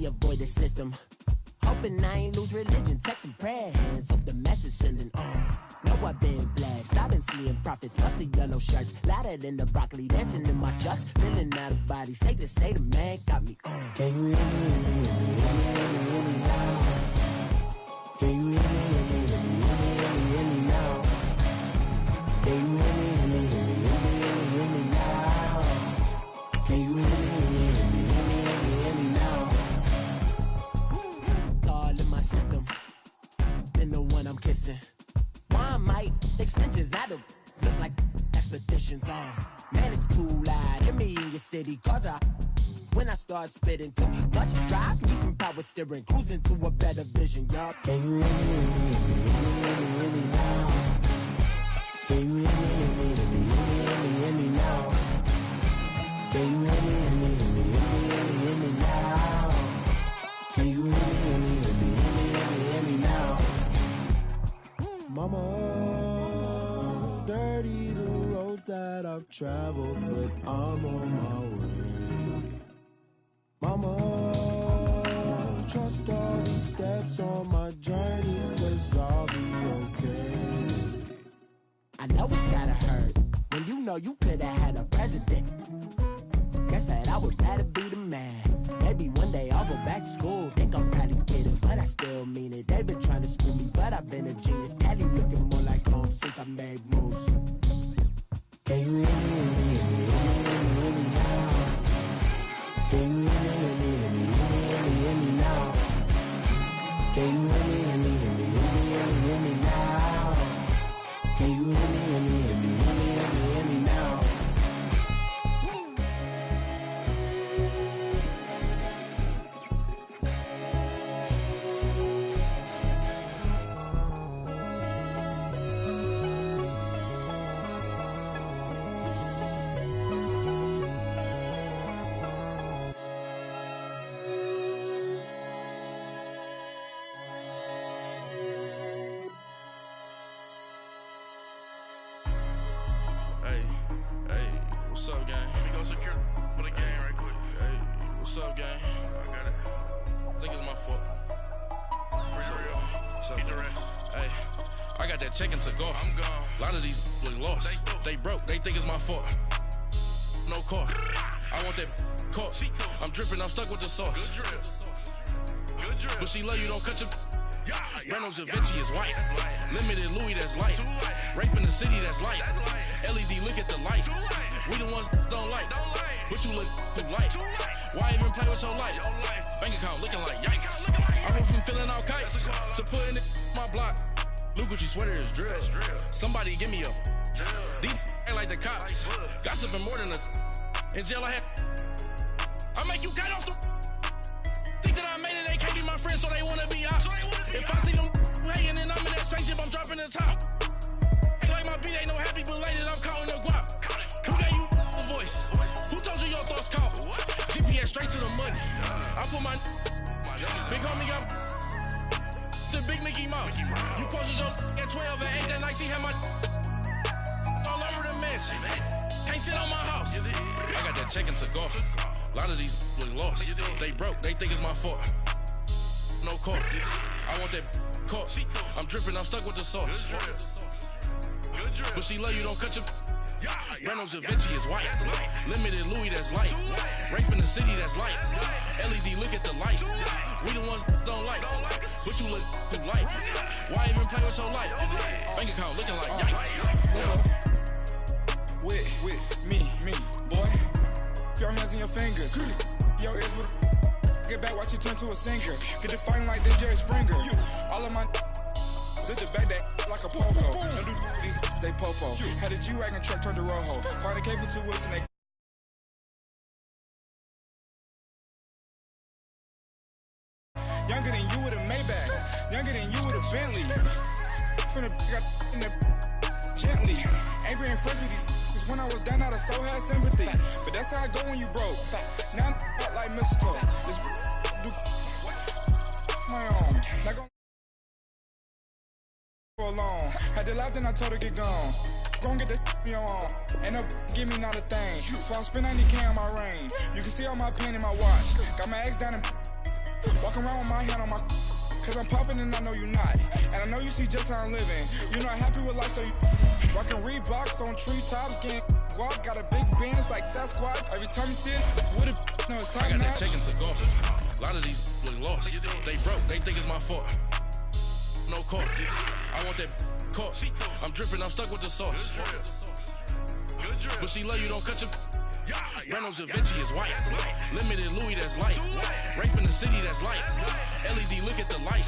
me avoid the system. Hoping I ain't lose religion, text and prayer hands. Hope the message sending on. Know I've been blessed, I've been seeing prophets, musty yellow shirts, louder than the broccoli, dancing in my chucks, feeling out of body. Say the man got me on. Can you hear me, hear me now? Can you hear me, hear me now? Can you hear me, hear me now? Can you hear me, hear me now? All in my system, then the one I'm kissing. Why might extensions out of look like expeditions on? Man, it's too loud. Hear me in your city, cause when I start spitting too much drive, need some power steering, cruising to a better vision, y'all. Can you hear me now? Can you hear me now? Can you hear me now? Can you hear me now? Mama, dirty the roads that I've traveled, but I'm on my way. Mama, trust all the steps on my journey, 'cause I'll be okay. I know it's gotta hurt when you know you could've had a president. Guess that I would rather be the man. Maybe one day I'll go back to school. Think I'm probably kidding, but I still mean it. They've been trying to screw me, but I've been a genius. Cali looking more like home since I made moves. Can you hear me now? Can you hear me now? Can you hear me now? Can you hear me now? What's up, gang? Let me go secure for the game right quick. Hey, what's up, gang? I got it. I think it's my fault. For real. What's up, the rest. Hey, I got that chicken to go. I'm gone. A lot of these look lost. They broke. They think it's my fault. No car. I want that caught. I'm dripping. I'm stuck with the sauce. Good drip. Good drip. But she love you. Don't cut your. Reynolds Da Vinci is white. Limited Louis, that's light. Rape in the city, that's light. LED, look at the light. We the ones don't like. But you look too light. Why even play with your life? Bank account looking like yikes. I went from filling out kites to putting it in my block. Blue Gucci sweater is drill. Somebody give me a. These ain't like the cops. Gossiping more than a. In jail I had. I make you cut off the. Think that I made it, they can't be my friends, so they wanna be ops. If I see them hating and I'm in that spaceship, I'm dropping the top. Act like my beat ain't no happy belated, I'm counting the guap. Who gave you a voice? Who told you your thoughts count? GPS straight to the money. I put my big homie got the big Mickey Mouse. You posted your at 12 and 8 that night, she had my all over the mansion. Can't sit on my house. I got that chicken to go. A lot of these look lost. They broke, they think it's my fault. No car. I want that caught. I'm dripping, I'm stuck with the sauce. But she love you, don't cut your. Reynolds Da Vinci is white. Limited Louis, that's light. Rape in the city, that's light. LED, look at the light. We the ones don't like. But you look too light. Why even play with your life? Bank account looking like yikes. With me, boy. Your hands in your fingers. Your ears with get back, watch you turn to a singer. Get the fighting like this Jerry Springer. All of my zit the back that like a pogo. Don't do these they popo. Had a G-Wagon truck turned to Rojo. Find a cable to us and they younger than you with a Maybach. Younger than you with a Bentley. From the got in the gently. Ain't been friends with these. When I was down out of so had sympathy. But that's how I go when you broke. Now I'm out like mistletoe. This do my own. Not gonna for long. Had to laugh, then I told her get gone. Gon' get the me on. Ain't no give me not a thing. So I spend 90K on my range. You can see all my pen in my watch. Got my ex down in Walking around with my hand on my, cause I'm popping and I know you not. And I know you see just how I'm living. You're not happy with life, so you rockin' Reeboks on treetops, getting walk. Got a big bands like Sasquatch. Every time you see it, with it, no, it's top I got notch. that check into golf. A lot of these look lost. They broke, they think it's my fault. No court. I want that court. I'm dripping, I'm stuck with the sauce. But she love you, don't cut your. Brando Javinci is white. Limited Louis, that's light. Rape in the city, that's light. LED, look at the light.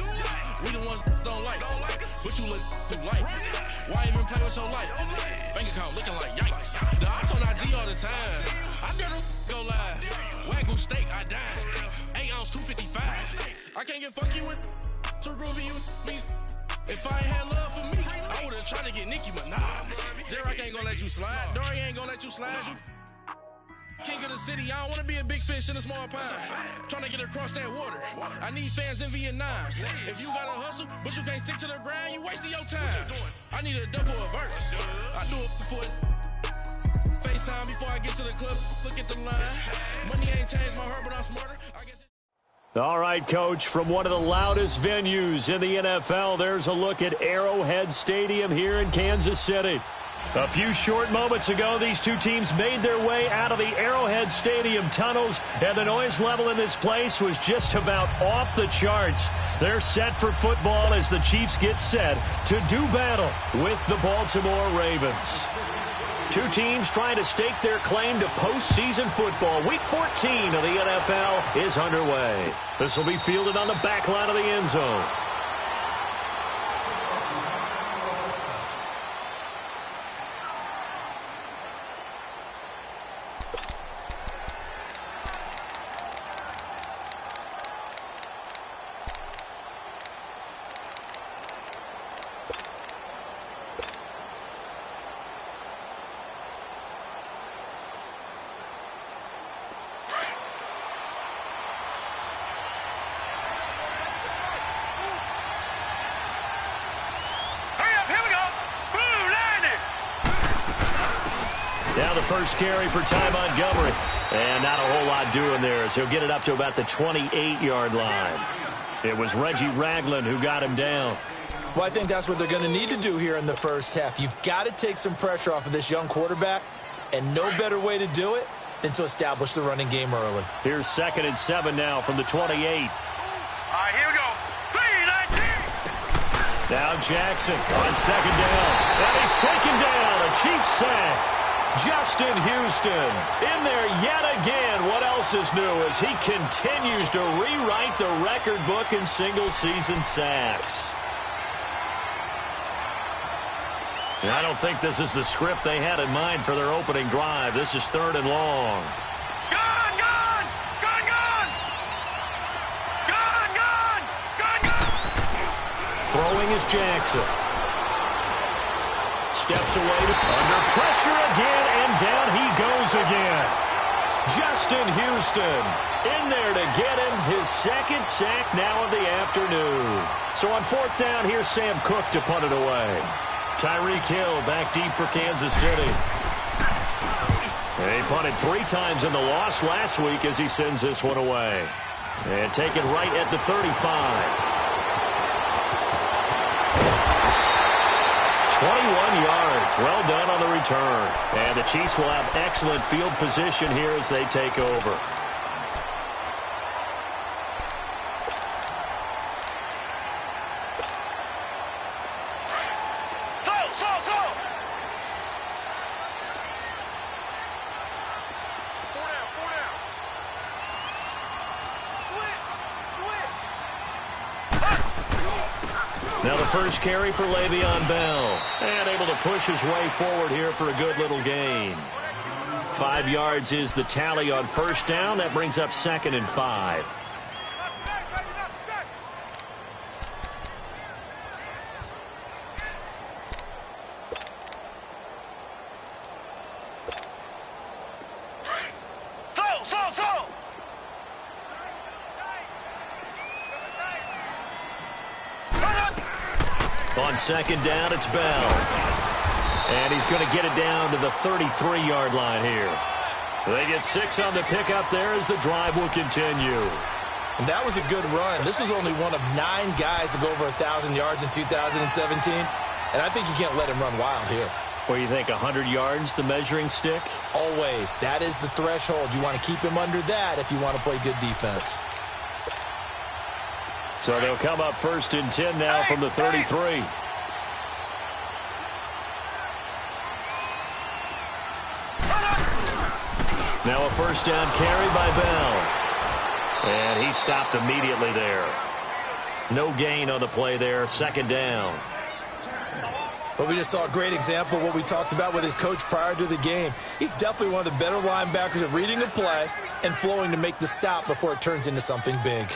We the ones don't like. But you look too light. Why even play with your life? Bank account looking like yikes. The ops on IG all the time. I dare them go live. Wagyu steak, I dine. 8 ounce, 255. I can't get funky with too groovy you me. If I ain't had love for me, I would've tried to get Nicki Minaj. J-Rock ain't gonna let you slide. Dory ain't gonna let you slide. King of the city, I don't wanna be a big fish in a small pond. Trying to get across that water. I need fans in Vietnam. If you gotta hustle, but you can't stick to the grind, you wasting your time. I need a double a verse. I do it for FaceTime before I get to the club. Look at the line. Money ain't changed my heart, but I'm smarter. I guess. All right, Coach, from one of the loudest venues in the NFL, there's a look at Arrowhead Stadium here in Kansas City. A few short moments ago, these two teams made their way out of the Arrowhead Stadium tunnels, and the noise level in this place was just about off the charts. They're set for football as the Chiefs get set to do battle with the Baltimore Ravens. Two teams trying to stake their claim to postseason football. Week 14 of the NFL is underway. This will be fielded on the back line of the end zone. Now the first carry for Ty Montgomery. And not a whole lot doing there as he'll get it up to about the 28-yard line. It was Reggie Ragland who got him down. Well, I think that's what they're going to need to do here in the first half. You've got to take some pressure off of this young quarterback, and no better way to do it than to establish the running game early. Here's 2nd and 7 now from the 28. All right, here we go. 3-19. Now Jackson on 2nd down. And he's taken down. A Chiefs sack. Justin Houston in there yet again. What else is new as he continues to rewrite the record book in single-season sacks. And I don't think this is the script they had in mind for their opening drive. This is 3rd and long. Gun, gun! Gun, gun! Gun, gun! Gun, gun! Throwing is Jackson. Steps away under pressure again, and down he goes again. Justin Houston in there to get him his 2nd sack now of the afternoon. So on 4th down, here's Sam Cook to punt it away. Tyreek Hill back deep for Kansas City. He punted 3 times in the loss last week as he sends this one away. And taken right at the 35. 21 yards. Well done on the return. And the Chiefs will have excellent field position here as they take over. Now the first carry for Le'Veon Bell. And able to push his way forward here for a good little gain. 5 yards is the tally on 1st down. That brings up 2nd and 5. On 2nd down, it's Bell. And he's going to get it down to the 33-yard line here. They get 6 on the pickup there as the drive will continue. And that was a good run. This was only one of 9 guys to go over 1,000 yards in 2017. And I think you can't let him run wild here. Well, you think 100 yards, the measuring stick? Always. That is the threshold. You want to keep him under that if you want to play good defense. So they'll come up 1st and 10 now from the 33. Now a 1st down carry by Bell. And he stopped immediately there. No gain on the play there. 2nd down. Well, we just saw a great example of what we talked about with his coach prior to the game. He's definitely one of the better linebackers at reading a play and flowing to make the stop before it turns into something big.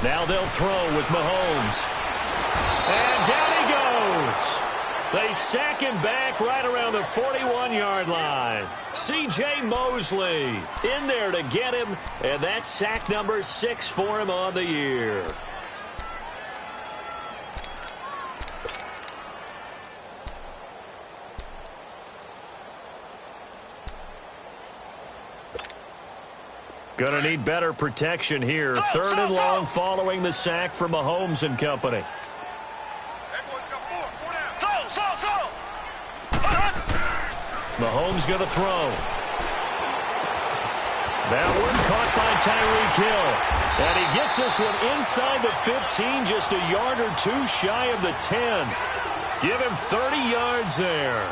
Now they'll throw with Mahomes. And down he goes. They sack him back right around the 41-yard line. C.J. Mosley in there to get him, and that's sack number 6 for him on the year. Gonna need better protection here. 3rd and long following the sack from Mahomes and company. Mahomes going to throw. That one caught by Tyreek Hill. And he gets this one inside the 15, just a yard or 2 shy of the 10. Give him 30 yards there.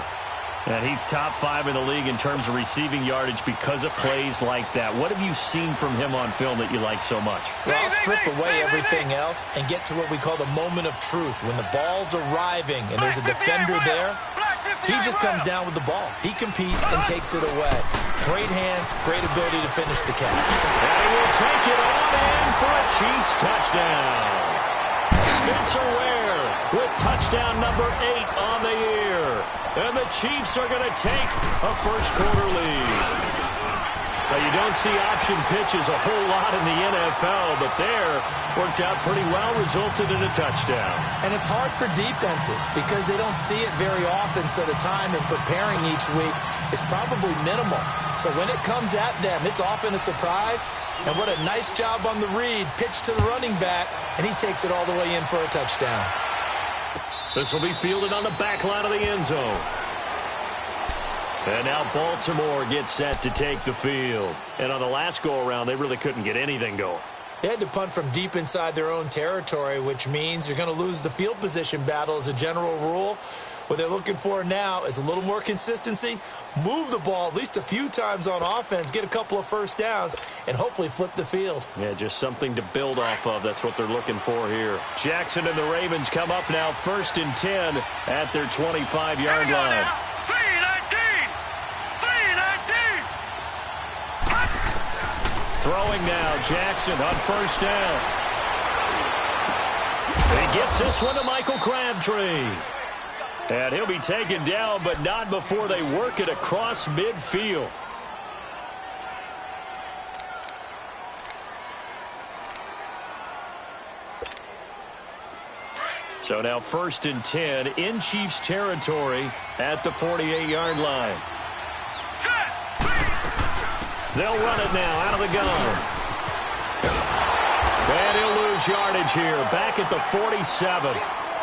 And he's top 5 in the league in terms of receiving yardage because of plays like that. What have you seen from him on film that you like so much? Well, I'll strip away everything else and get to what we call the moment of truth. When the ball's arriving and there's a defender there, he just comes down with the ball. He competes and takes it away. Great hands, great ability to finish the catch. And he will take it on in for a Chiefs touchdown. Spencer Ware with touchdown number 8 on the year. And the Chiefs are going to take a first-quarter lead. Now, you don't see option pitches a whole lot in the NFL, but there worked out pretty well, resulted in a touchdown. And it's hard for defenses because they don't see it very often, so the time in preparing each week is probably minimal. So when it comes at them, it's often a surprise. And what a nice job on the read. Pitch to the running back, and he takes it all the way in for a touchdown. This will be fielded on the back line of the end zone. And now Baltimore gets set to take the field. And on the last go-around, they really couldn't get anything going. They had to punt from deep inside their own territory, which means you're going to lose the field position battle as a general rule. What they're looking for now is a little more consistency, move the ball at least a few times on offense, get a couple of first downs, and hopefully flip the field. Yeah, just something to build off of. That's what they're looking for here. Jackson and the Ravens come up now 1st and 10 at their 25-yard line. Throwing now, Jackson on 1st down. He gets this one to Michael Crabtree. And he'll be taken down, but not before they work it across midfield. So now 1st and 10 in Chiefs territory at the 48-yard line. They'll run it now out of the gun. And he'll lose yardage here. Back at the 47.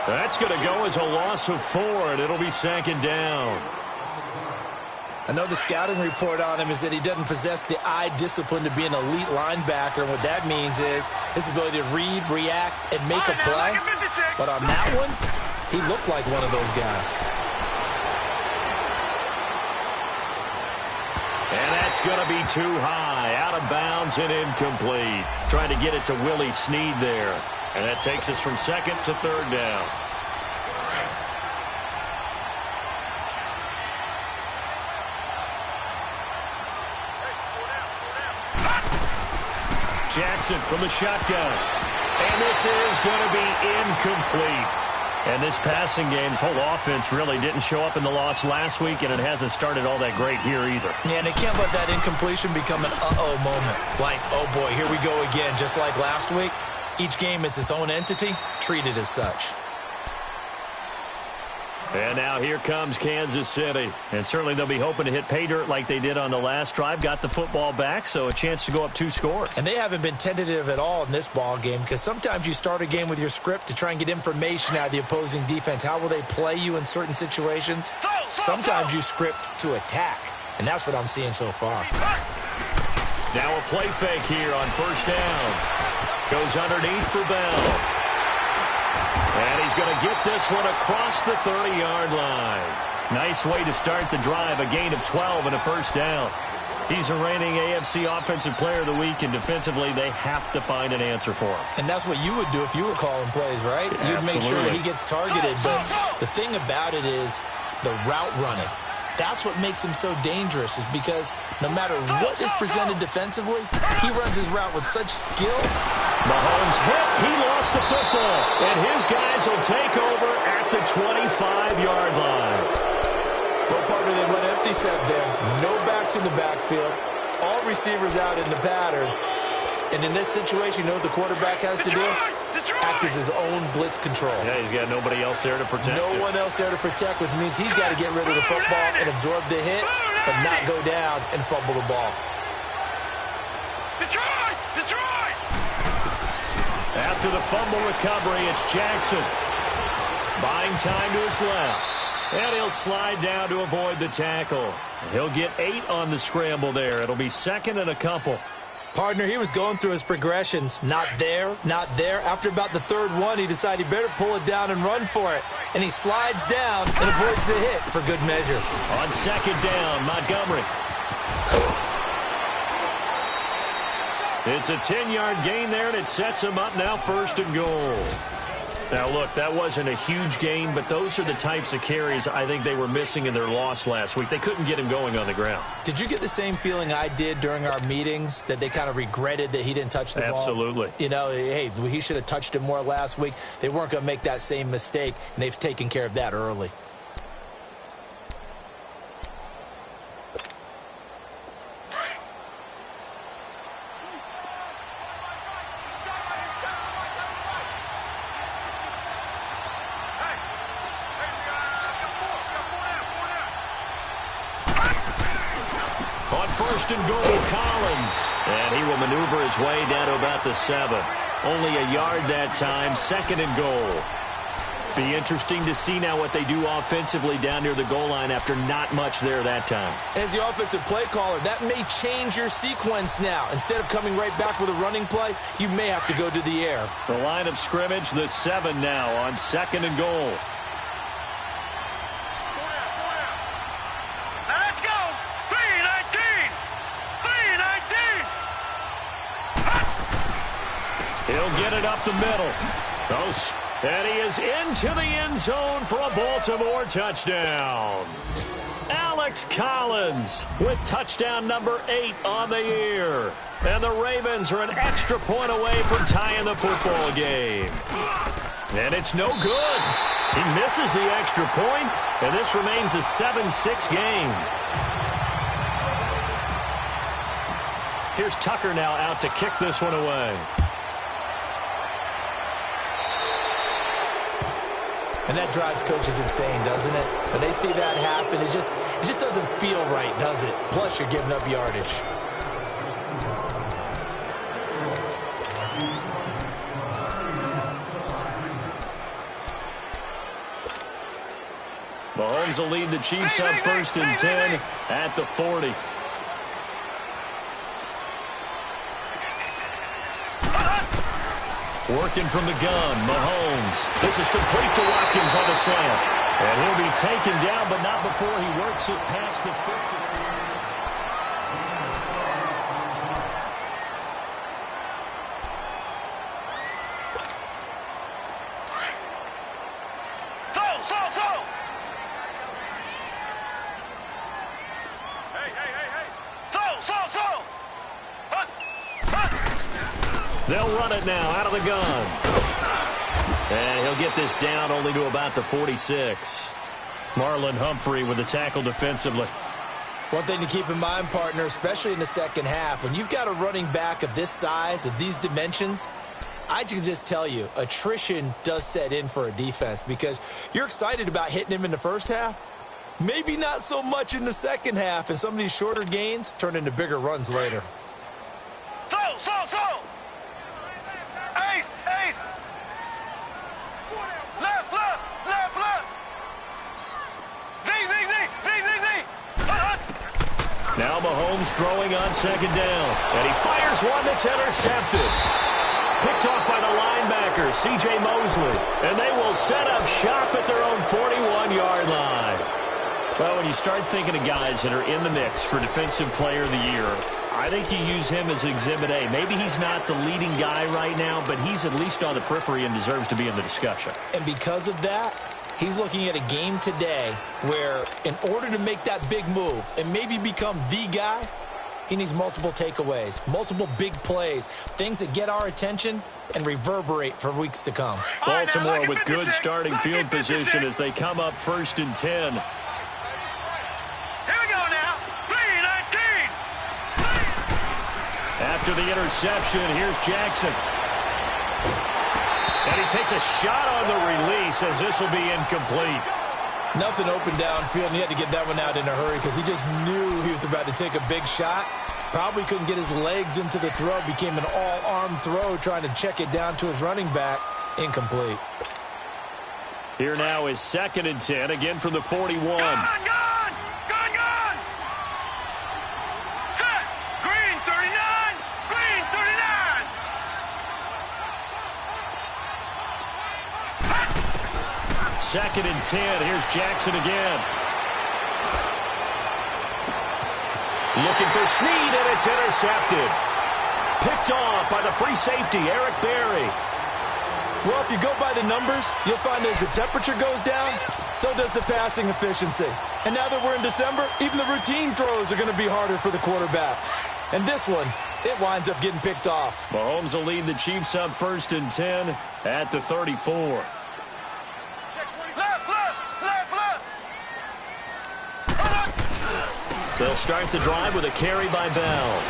That's going to go as a loss of 4, and it'll be 2nd down. I know the scouting report on him is that he doesn't possess the eye discipline to be an elite linebacker. And what that means is his ability to read, react, and make a play. But on that one, he looked like one of those guys. And that's going to be too high, out of bounds and incomplete. Trying to get it to Willie Snead there. And that takes us from 2nd to 3rd down. Jackson from the shotgun. And this is going to be incomplete. And this passing game's whole offense really didn't show up in the loss last week, and it hasn't started all that great here either. Yeah, and they can't let that incompletion become an uh-oh moment. Like, oh boy, here we go again, just like last week. Each game is its own entity, treated as such. And now here comes Kansas City. And certainly they'll be hoping to hit pay dirt like they did on the last drive. Got the football back, so a chance to go up 2 scores. And they haven't been tentative at all in this ball game, because sometimes you start a game with your script to try and get information out of the opposing defense. How will they play you in certain situations? Sometimes you script to attack, and that's what I'm seeing so far. Now a play fake here on first down. Goes underneath for Bell. And he's going to get this one across the 30-yard line. Nice way to start the drive, a gain of 12 and a first down. He's a reigning AFC Offensive Player of the Week, and defensively they have to find an answer for him. And that's what you would do if you were calling plays, right? You'd make sure that he gets targeted. But the thing about it is the route running. That's what makes him so dangerous, is because no matter what is presented defensively, he runs his route with such skill. Mahomes hit. He lost the football. And his guys will take over at the 25-yard line. Well, partner, they went empty set there. No backs in the backfield. All receivers out in the pattern. And in this situation, you know what the quarterback has to do? Act as his own blitz control. Yeah, he's got nobody else there to protect. No one else there to protect, which means he's got to get rid of the football and absorb the hit, but not go down and fumble the ball. Detroit! After the fumble recovery, it's Jackson. Buying time to his left. And he'll slide down to avoid the tackle. He'll get 8 on the scramble there. It'll be second and a couple. Partner, he was going through his progressions. Not there, not there. After about the third one, he decided he better pull it down and run for it. And he slides down and avoids the hit for good measure. On second down, Montgomery. It's a 10-yard gain there, and it sets him up now first and goal. Now, look, that wasn't a huge gain, but those are the types of carries I think they were missing in their loss last week. They couldn't get him going on the ground. Did you get the same feeling I did during our meetings, that they kind of regretted that he didn't touch the ball? Absolutely. You know, hey, he should have touched it more last week. They weren't going to make that same mistake, and they've taken care of that early. First and goal, Collins. And he will maneuver his way down to about the 7. Only a yard that time, second and goal. Be interesting to see now what they do offensively down near the goal line after not much there that time. As the offensive play caller, that may change your sequence now. Instead of coming right back with a running play, you may have to go to the air. The line of scrimmage, the 7 now on second and goal. He'll get it up the middle. And he is into the end zone for a Baltimore touchdown. Alex Collins with touchdown number 8 on the year. And the Ravens are an extra point away from tying the football game. And it's no good. He misses the extra point, and this remains a 7-6 game. Here's Tucker now out to kick this one away. And that drives coaches insane, doesn't it? When they see that happen, it just doesn't feel right, does it? Plus, you're giving up yardage. Mahomes will lead the Chiefs up first and 10 at the 40. Working from the gun, Mahomes. This is complete to Watkins on the slant. And he'll be taken down, but not before he works it past the 50. They'll run it now out of the gun. And he'll get this down only to about the 46. Marlon Humphrey with the tackle defensively. One thing to keep in mind, partner, especially in the second half, when you've got a running back of this size, of these dimensions, I can just tell you, attrition does set in for a defense because you're excited about hitting him in the first half. Maybe not so much in the second half, and some of these shorter gains turn into bigger runs later. Slow. Ace. Left. Z. Now Mahomes throwing on second down. And he fires one that's intercepted. Picked off by the linebacker, C.J. Mosley. And they will set up shop at their own 41-yard line. Well, when you start thinking of guys that are in the mix for Defensive Player of the Year, I think you use him as Exhibit A. Maybe he's not the leading guy right now, but he's at least on the periphery and deserves to be in the discussion. And because of that, he's looking at a game today where in order to make that big move and maybe become the guy, he needs multiple takeaways, multiple big plays, things that get our attention and reverberate for weeks to come. Baltimore with good starting field position as they come up 1st and 10. Here we go now. 3-19. After the interception, here's Jackson. And he takes a shot on the release as this will be incomplete. Nothing open downfield, and he had to get that one out in a hurry because he just knew he was about to take a big shot. Probably couldn't get his legs into the throw. Became an all-arm throw trying to check it down to his running back. Incomplete. Here now is 2nd and 10, again from the 41. Gone. Set. Green 39. Green 39. 2nd and 10. Here's Jackson again. Looking for Snead, and it's intercepted. Picked off by the free safety, Eric Berry. Well, if you go by the numbers, you'll find as the temperature goes down, so does the passing efficiency. And now that we're in December, even the routine throws are going to be harder for the quarterbacks. And this one, it winds up getting picked off. Mahomes will lead the Chiefs up 1st and 10 at the 34. They'll start the drive with a carry by Bell.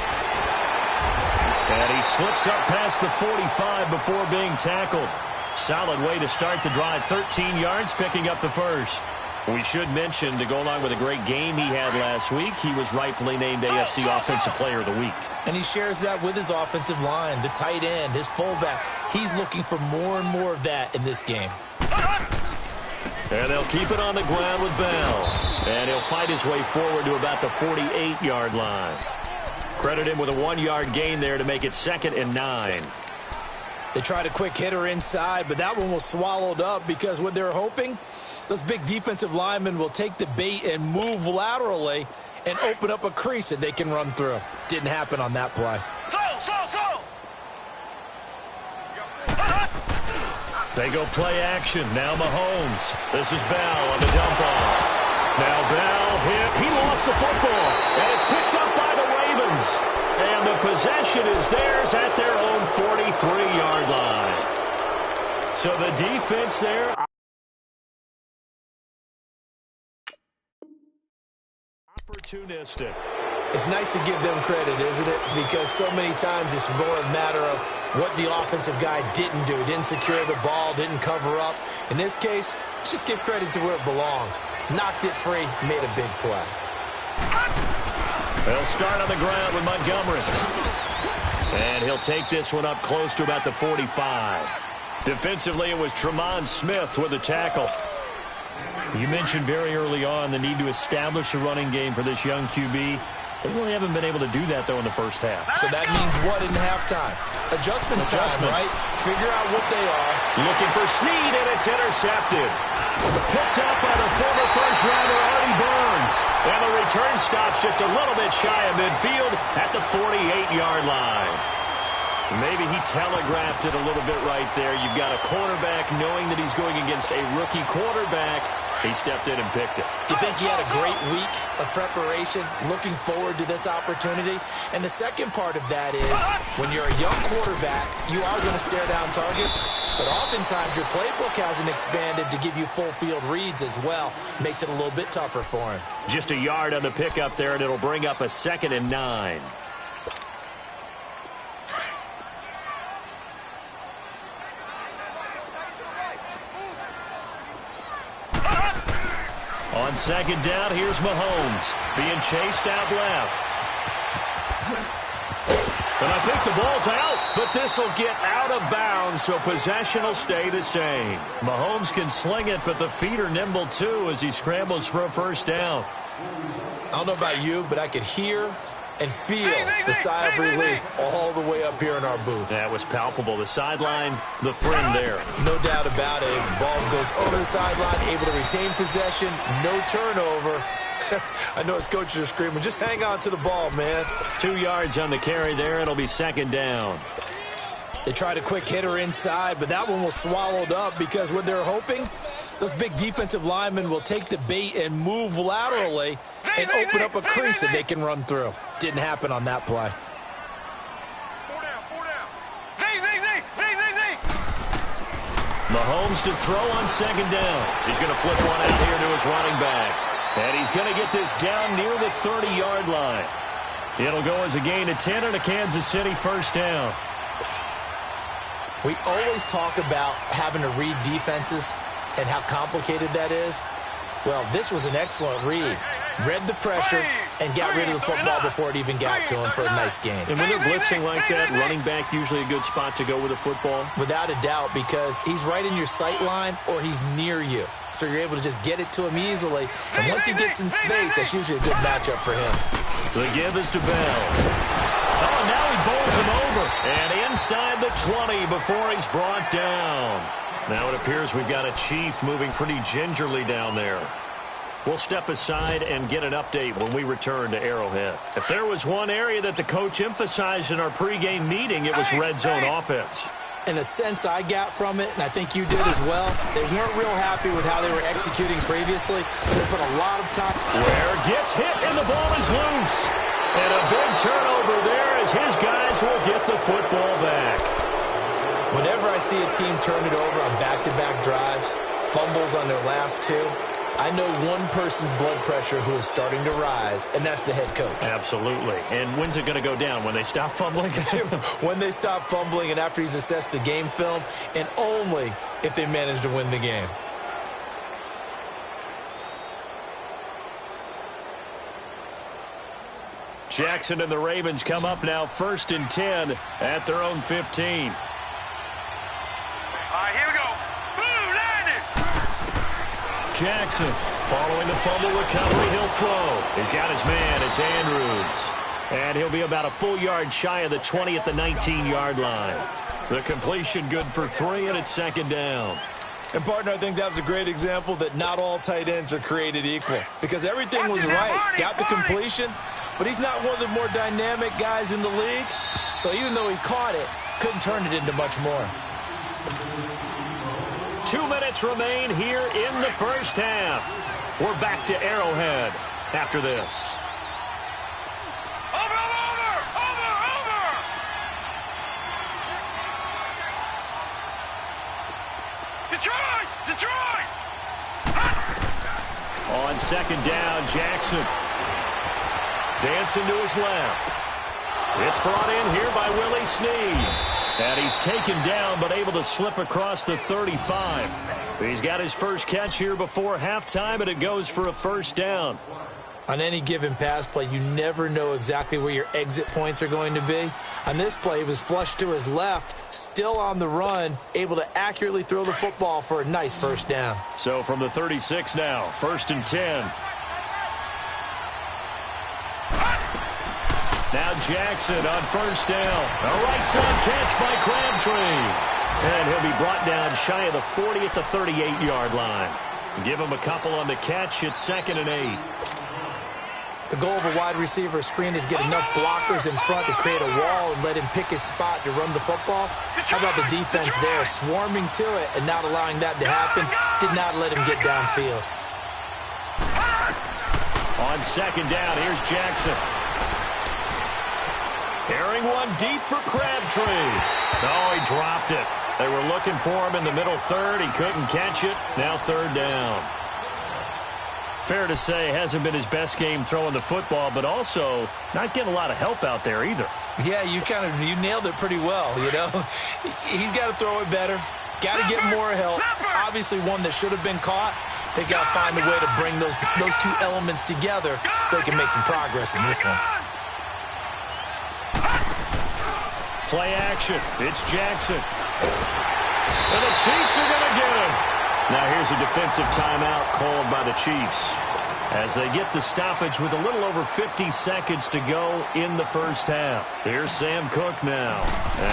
And he slips up past the 45 before being tackled. Solid way to start the drive. 13 yards, picking up the first. We should mention, to go along with a great game he had last week, he was rightfully named AFC Offensive Player of the Week. And he shares that with his offensive line, the tight end, his fullback. He's looking for more and more of that in this game. And they'll keep it on the ground with Bell. And he'll fight his way forward to about the 48-yard line. Credit him with a 1-yard gain there to make it 2nd and 9. They tried a quick hitter inside, but that one was swallowed up because what they're hoping, those big defensive linemen will take the bait and move laterally and open up a crease that they can run through. Didn't happen on that play. They go play action. Now Mahomes. This is Bell on the dump off. Now Bell hit. He lost the football. And it's picked up by the Ravens. And the possession is theirs at their own 43-yard line. So the defense there. Opportunistic. It's nice to give them credit, isn't it? Because so many times it's more a matter of what the offensive guy didn't do. Didn't secure the ball, didn't cover up. In this case, let's just give credit to where it belongs. Knocked it free, made a big play. They'll start on the ground with Montgomery. And he'll take this one up close to about the 45. Defensively, it was Tremont Smith with the tackle. You mentioned very early on the need to establish a running game for this young QB. They really haven't been able to do that, though, in the first half. So that means what in halftime? Adjustments time, right? Figure out what they are. Looking for Snead, and it's intercepted. Picked up by the former first-rounder Artie Burns. And the return stops just a little bit shy of midfield at the 48-yard line. Maybe he telegraphed it a little bit right there. You've got a quarterback knowing that he's going against a rookie quarterback. He stepped in and picked it. You think he had a great week of preparation, looking forward to this opportunity? And the second part of that is, when you're a young quarterback, you are going to stare down targets. But oftentimes your playbook hasn't expanded to give you full field reads as well. Makes it a little bit tougher for him. Just a yard on the pickup there, and it'll bring up a 2nd and 9. On 2nd down, here's Mahomes being chased out left. And I think the ball's out, but this will get out of bounds, so possession will stay the same. Mahomes can sling it, but the feet are nimble too as he scrambles for a 1st down. I don't know about you, but I could hear and feel the sigh of relief all the way up here in our booth. That was palpable. The sideline, the friend there. No doubt about it. The ball goes over the sideline, able to retain possession, no turnover. I know his coaches are screaming, just hang on to the ball, man. 2 yards on the carry there. It'll be 2nd down. They tried a quick hitter inside, but that one was swallowed up because what they're hoping, those big defensive linemen will take the bait and move laterally and open up a crease that they can run through. Didn't happen on that play. 4 down, 4 down. Z. Mahomes to throw on 2nd down. He's going to flip one out here to his running back. And he's going to get this down near the 30-yard line. It'll go as a gain of 10 and a Kansas City 1st down. We always talk about having to read defenses and how complicated that is. Well, this was an excellent read. Read the pressure and got rid of the football before it even got to him for a nice gain. And when they're blitzing like that, running back usually a good spot to go with the football? Without a doubt, because he's right in your sight line or he's near you. So you're able to just get it to him easily. And once he gets in space, that's usually a good matchup for him. The give is to Bell. Oh, now he bowls him over. And inside the 20 before he's brought down. Now it appears we've got a Chief moving pretty gingerly down there. We'll step aside and get an update when we return to Arrowhead. If there was one area that the coach emphasized in our pregame meeting, it was red zone offense. In the sense I got from it, and I think you did as well, they weren't real happy with how they were executing previously, so they put a lot of time. Ware gets hit, and the ball is loose. And a big turnover there as his guys will get the football back. Whenever I see a team turn it over on back-to-back drives, fumbles on their last 2, I know one person's blood pressure who is starting to rise, and that's the head coach. Absolutely. And when's it going to go down? When they stop fumbling? When they stop fumbling and after he's assessed the game film, and only if they manage to win the game. Jackson and the Ravens come up now 1st and 10 at their own 15. All right, here we go. Boom, landed. Jackson, following the fumble recovery, he'll throw. He's got his man, it's Andrews. And he'll be about a full yard shy of the 20 at the 19-yard line. The completion good for 3, and it's 2nd down. And, partner, I think that was a great example that not all tight ends are created equal. Because everything was right. Got the completion, but he's not one of the more dynamic guys in the league. So even though he caught it, couldn't turn it into much more. 2 minutes remain here in the 1st half. We're back to Arrowhead after this. Over. Detroit. On 2nd down, Jackson. Dancing to his left. It's brought in here by Willie Snead. And he's taken down but able to slip across the 35. He's got his first catch here before halftime, and it goes for a 1st down. On any given pass play, you never know exactly where your exit points are going to be. On this play, he was flushed to his left, still on the run, able to accurately throw the football for a nice 1st down. So from the 36 now, 1st and 10. Now Jackson on 1st down. A right side catch by Crabtree. And he'll be brought down shy of the 40 at the 38-yard line. Give him a couple on the catch. It's 2nd and 8. The goal of a wide receiver screen is get enough blockers in front to create a wall and let him pick his spot to run the football. How about the defense there, swarming to it and not allowing that to happen? Did not let him get downfield. On 2nd down, here's Jackson. Airing one deep for Crabtree. Oh, he dropped it. They were looking for him in the middle third. He couldn't catch it. Now third down. Fair to say, hasn't been his best game throwing the football, but also not getting a lot of help out there either. Yeah, you nailed it pretty well, you know. He's got to throw it better. Got to get more help. Obviously one that should have been caught. They've got to find a way to bring those two elements together so they can make some progress in this one. Play action. It's Jackson. And the Chiefs are going to get him. Now here's a defensive timeout called by the Chiefs as they get the stoppage with a little over 50 seconds to go in the first half. Here's Sam Cook now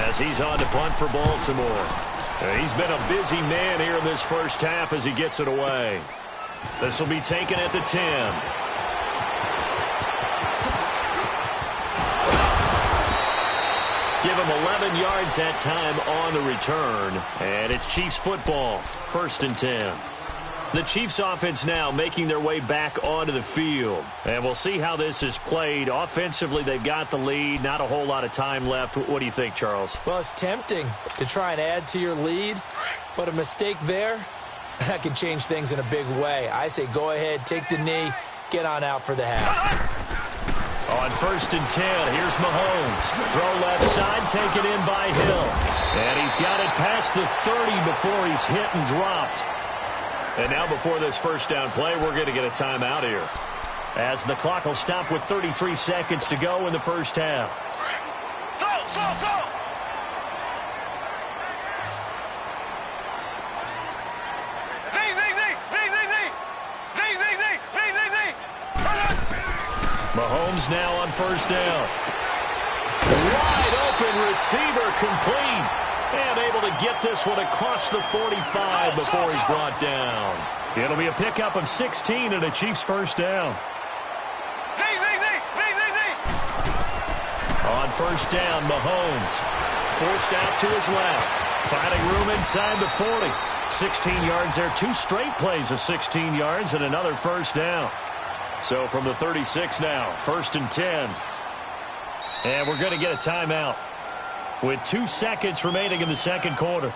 as he's on to punt for Baltimore. He's been a busy man here in this first half as he gets it away. This will be taken at the 10. Give him 11 yards that time on the return. And it's Chiefs football, 1st and 10. The Chiefs offense now making their way back onto the field. And we'll see how this is played. Offensively, they've got the lead. Not a whole lot of time left. What do you think, Charles? Well, it's tempting to try and add to your lead. But a mistake there, that can change things in a big way. I say go ahead, take the knee, get on out for the half. On 1st and 10, here's Mahomes. Throw left side, taken in by Hill. And he's got it past the 30 before he's hit and dropped. And now before this first down play, we're going to get a timeout here, as the clock will stop with 33 seconds to go in the first half. Mahomes now on 1st down. Wide open receiver complete. And able to get this one across the 45 before he's brought down. It'll be a pickup of 16 and a Chiefs first down. On 1st down, Mahomes forced out to his left. Finding room inside the 40. 16 yards there. 2 straight plays of 16 yards and another first down. So from the 36 now, 1st and 10. And we're going to get a timeout with 2 seconds remaining in the second quarter.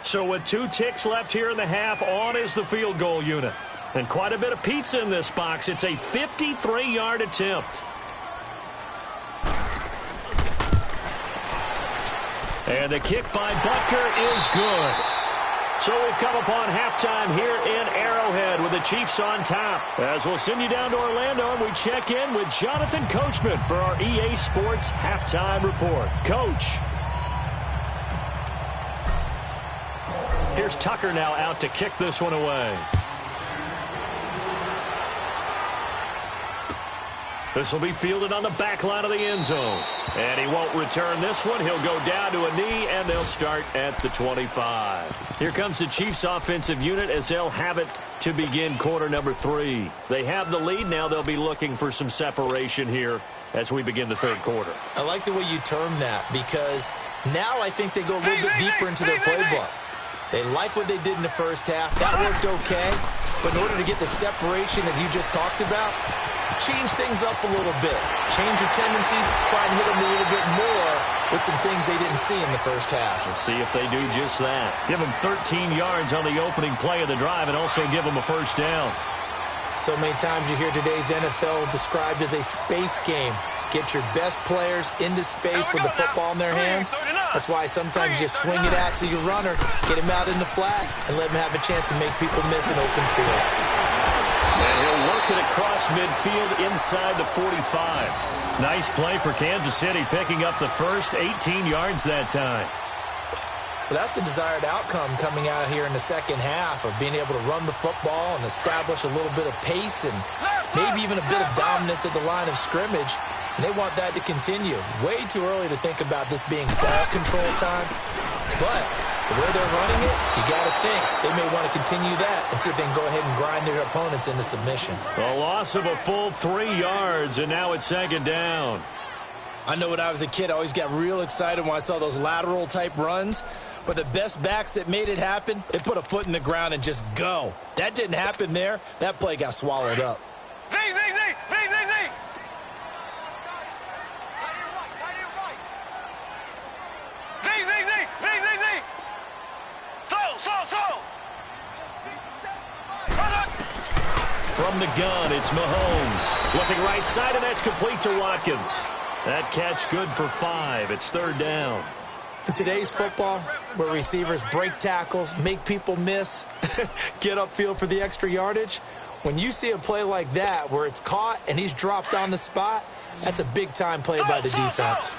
So with 2 ticks left here in the half, on is the field goal unit. And quite a bit of pizza in this box. It's a 53-yard attempt. And the kick by Butker is good. So we've come upon halftime here in Arrowhead with the Chiefs on top. As we'll send you down to Orlando and we check in with Jonathan Coachman for our EA Sports Halftime Report. Coach. Here's Tucker now out to kick this one away. This will be fielded on the back line of the end zone. And he won't return this one. He'll go down to a knee, and they'll start at the 25. Here comes the Chiefs offensive unit as they'll have it to begin quarter number 3. They have the lead. Now they'll be looking for some separation here as we begin the third quarter. I like the way you term that, because now I think they go a little bit deeper into their playbook. They like what they did in the first half. That worked okay. But in order to get the separation that you just talked about, change things up a little bit. Change your tendencies. Try and hit them a little bit more with some things they didn't see in the first half. Let's see if they do just that. Give them 13 yards on the opening play of the drive and also give them a first down. So many times you hear today's NFL described as a space game. Get your best players into space with the football in their hands. That's why sometimes you swing it out to your runner, get him out in the flat, and let him have a chance to make people miss an open field. And he'll work it across midfield inside the 45. Nice play for Kansas City, picking up the first 18 yards that time. Well, that's the desired outcome coming out here in the second half, of being able to run the football and establish a little bit of pace and maybe even a bit of dominance at the line of scrimmage. And they want that to continue. Way too early to think about this being ball control time. But the way they're running it, you got to think they may want to continue that and see if they can go ahead and grind their opponents into submission. A loss of a full 3 yards, and now it's second down. I know when I was a kid, I always got real excited when I saw those lateral-type runs. But the best backs that made it happen, they put a foot in the ground and just go. That didn't happen there. That play got swallowed up. From the gun, it's Mahomes. Looking right side, and that's complete to Watkins. That catch good for 5. It's third down. In today's football, where receivers break tackles, make people miss, get upfield for the extra yardage, when you see a play like that where it's caught and he's dropped on the spot, that's a big-time play by the defense.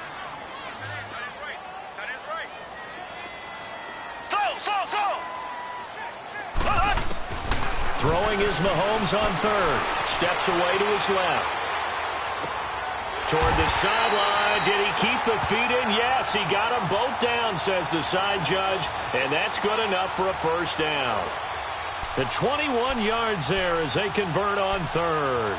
Throwing is Mahomes on third. Steps away to his left. Toward the sideline. Did he keep the feet in? Yes, he got them both down, says the side judge. And that's good enough for a first down. The 21 yards there as they convert on third.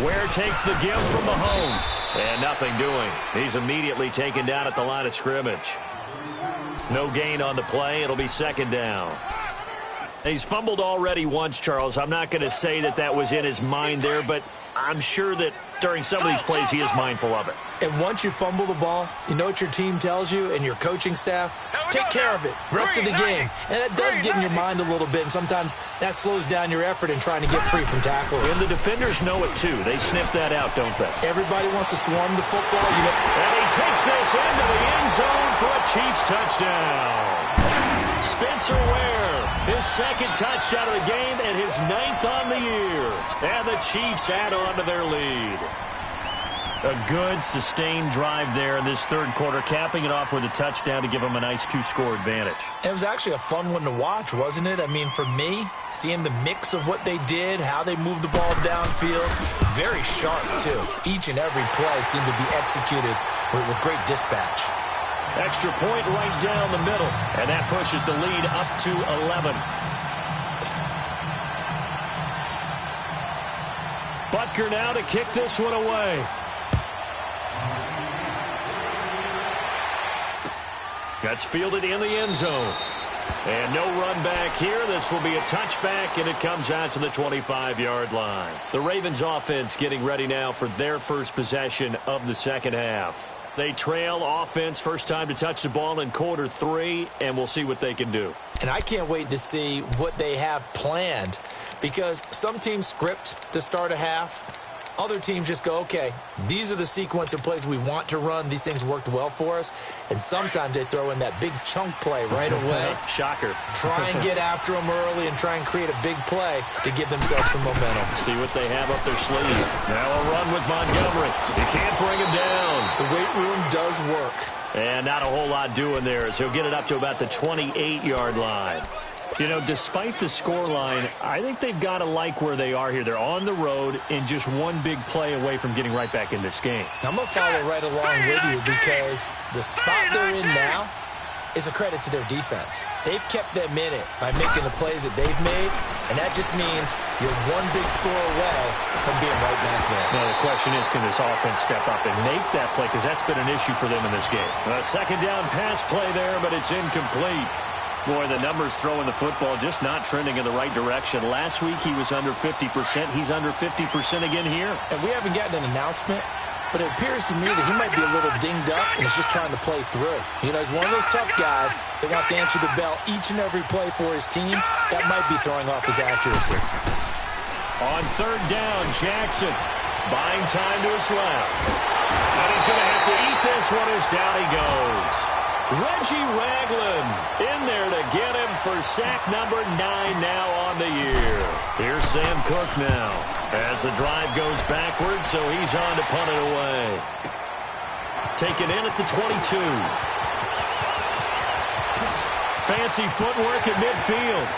Ware takes the give from Mahomes. And nothing doing. He's immediately taken down at the line of scrimmage. No gain on the play. It'll be second down. He's fumbled already once, Charles. I'm not going to say that that was in his mind there, but I'm sure that during some of these plays he is mindful of it. And once you fumble the ball, you know what your team tells you and your coaching staff? Take care of it. Rest of the game. And that does get in your mind a little bit, and sometimes that slows down your effort in trying to get free from tackles. And the defenders know it, too. They sniff that out, don't they? Everybody wants to swarm the football. And he takes this into the end zone for a Chiefs touchdown. Spencer Ware, his second touchdown of the game and his 9th on the year. And the Chiefs add on to their lead. A good, sustained drive there in this third quarter, capping it off with a touchdown to give them a nice 2-score advantage. It was actually a fun one to watch, wasn't it? I mean, for me, seeing the mix of what they did, how they moved the ball downfield, very sharp, too. Each and every play seemed to be executed with great dispatch. Extra point right down the middle, and that pushes the lead up to 11. Butker now to kick this one away. That's fielded in the end zone. And no run back here. This will be a touchback, and it comes out to the 25-yard line. The Ravens offense getting ready now for their first possession of the second half. They trail offense, first time to touch the ball in quarter 3, and we'll see what they can do. And I can't wait to see what they have planned, because some teams script to start a half. Other teams just go, okay, these are the sequence of plays we want to run. These things worked well for us. And sometimes they throw in that big chunk play right away. Shocker. Try and get after them early and try and create a big play to give themselves some momentum. See what they have up their sleeve. Now a run with Montgomery. You can't bring him down. The weight room does work. And not a whole lot doing there, so he'll get it up to about the 28-yard line. You know, despite the scoreline, I think they've got to like where they are here. They're on the road and just one big play away from getting right back in this game. I'm going to follow right along with you, because the spot they're in now is a credit to their defense. They've kept them in it by making the plays that they've made, and that just means you're one big score away from being right back there. Now, the question is, can this offense step up and make that play, because that's been an issue for them in this game. A second down pass play there, but it's incomplete. Boy, the numbers throwing the football just not trending in the right direction. Last week he was under 50%. He's under 50% again here. And we haven't gotten an announcement, but it appears to me that he might be a little dinged up and is just trying to play through. You know, he's one of those tough guys that wants to answer the bell each and every play for his team. That might be throwing off his accuracy. On third down, Jackson buying time to his left. And he's going to have to eat this one as down he goes. Reggie Ragland in there to get him for sack number 9 now on the year. Here's Sam Cook now as the drive goes backwards, so he's on to punt it away. Taken in at the 22. Fancy footwork at midfield.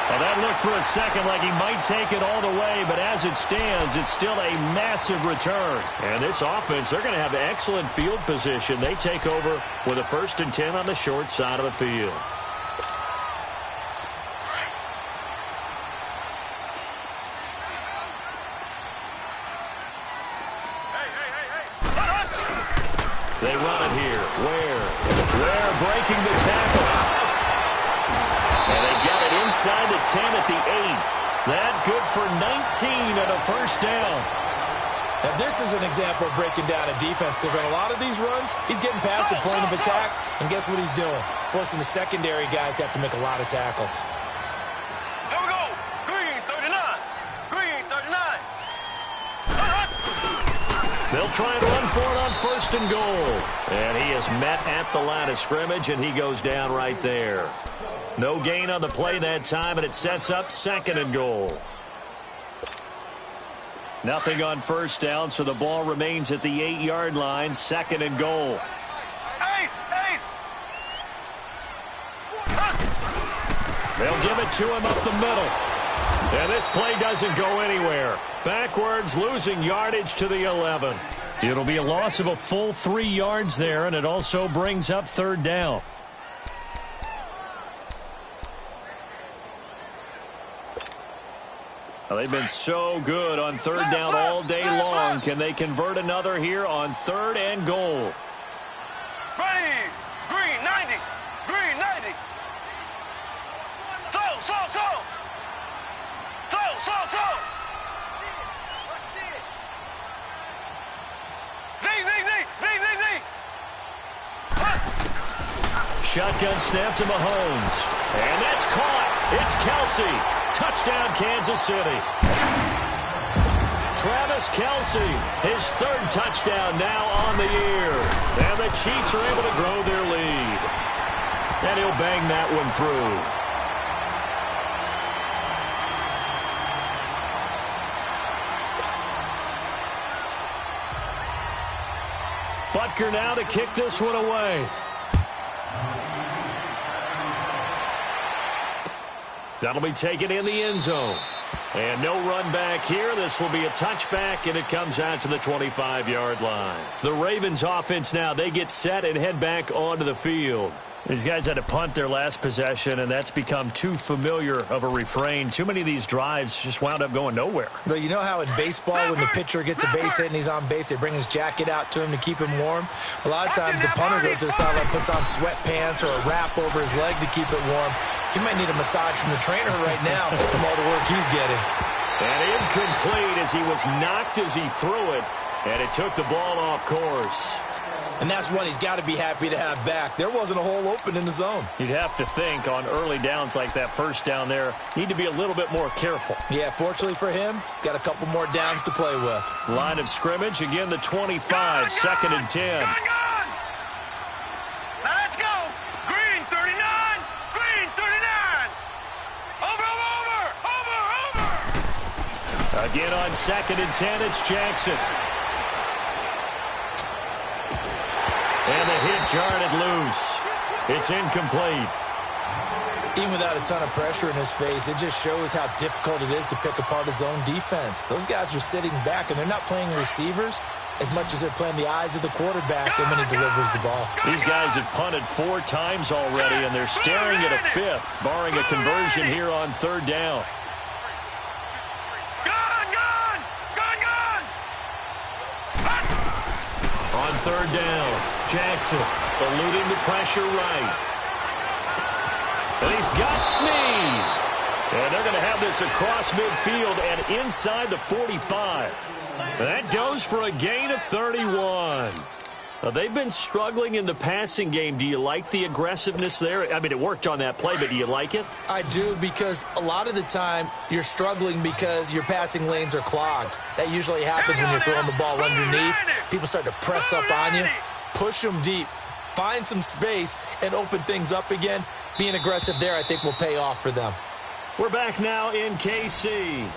Well, that looked for a second like he might take it all the way, but as it stands, it's still a massive return. And this offense, they're going to have excellent field position. They take over with a 1st and 10 on the short side of the field. They run it here. Ware breaking the tackle. And they got it inside inside the 10 at the 8. That good for 19 and a first down. Now, this is an example of breaking down a defense because on a lot of these runs, he's getting past the point of attack, and guess what he's doing? Forcing the secondary guys to have to make a lot of tackles. Here we go. Green 39. Green 39. They'll try and run for it on first and goal. And he is met at the line of scrimmage, and he goes down right there. No gain on the play that time, and it sets up second and goal. Nothing on first down, so the ball remains at the 8-yard line, second and goal. Ace, ace. They'll give it to him up the middle. And this play doesn't go anywhere. Backwards, losing yardage to the 11. It'll be a loss of a full 3 yards there, and it also brings up third down. Well, they've been so good on third down all day long. Can they convert another here on third and goal? Ready. Green 90. Green 90. So. Z. Shotgun snap to Mahomes. And that's caught. It's Kelsey. Touchdown, Kansas City. Travis Kelsey, his third touchdown now on the year. And the Chiefs are able to grow their lead. And he'll bang that one through. Butker now to kick this one away. That'll be taken in the end zone. And no run back here. This will be a touchback, and it comes out to the 25-yard line. The Ravens offense now, they get set and head back onto the field. These guys had to punt their last possession, and that's become too familiar of a refrain. Too many of these drives just wound up going nowhere. But you know how in baseball, when the pitcher gets a base hit and he's on base, they bring his jacket out to him to keep him warm? A lot of times the punter goes to the sideline, puts on sweatpants or a wrap over his leg to keep it warm. He might need a massage from the trainer right now from all the work he's getting. And incomplete as he was knocked as he threw it, and it took the ball off course. And that's one he's got to be happy to have back. There wasn't a hole open in the zone. You'd have to think on early downs like that first down there, need to be a little bit more careful. Yeah, fortunately for him, got a couple more downs to play with. Line of scrimmage, again the 25, second and 10. Now let's go. Green 39. Green 39. Over. Again on second and 10, it's Jackson. And the hit jarred loose. It's incomplete. Even without a ton of pressure in his face, it just shows how difficult it is to pick apart his own defense. Those guys are sitting back, and they're not playing receivers as much as they're playing the eyes of the quarterback and when he delivers the ball. These guys have punted 4 times already, and they're staring at a 5th, barring a conversion here on third down. On third down, Jackson eluding the pressure right. And he's got Snead. And they're going to have this across midfield and inside the 45. And that goes for a gain of 31. Now, they've been struggling in the passing game. Do you like the aggressiveness there? I mean, it worked on that play, but do you like it? I do, because a lot of the time you're struggling because your passing lanes are clogged. That usually happens when you're throwing the ball underneath. People start to press up on you, push them deep, find some space, and open things up again. Being aggressive there, I think, will pay off for them. We're back now in KC.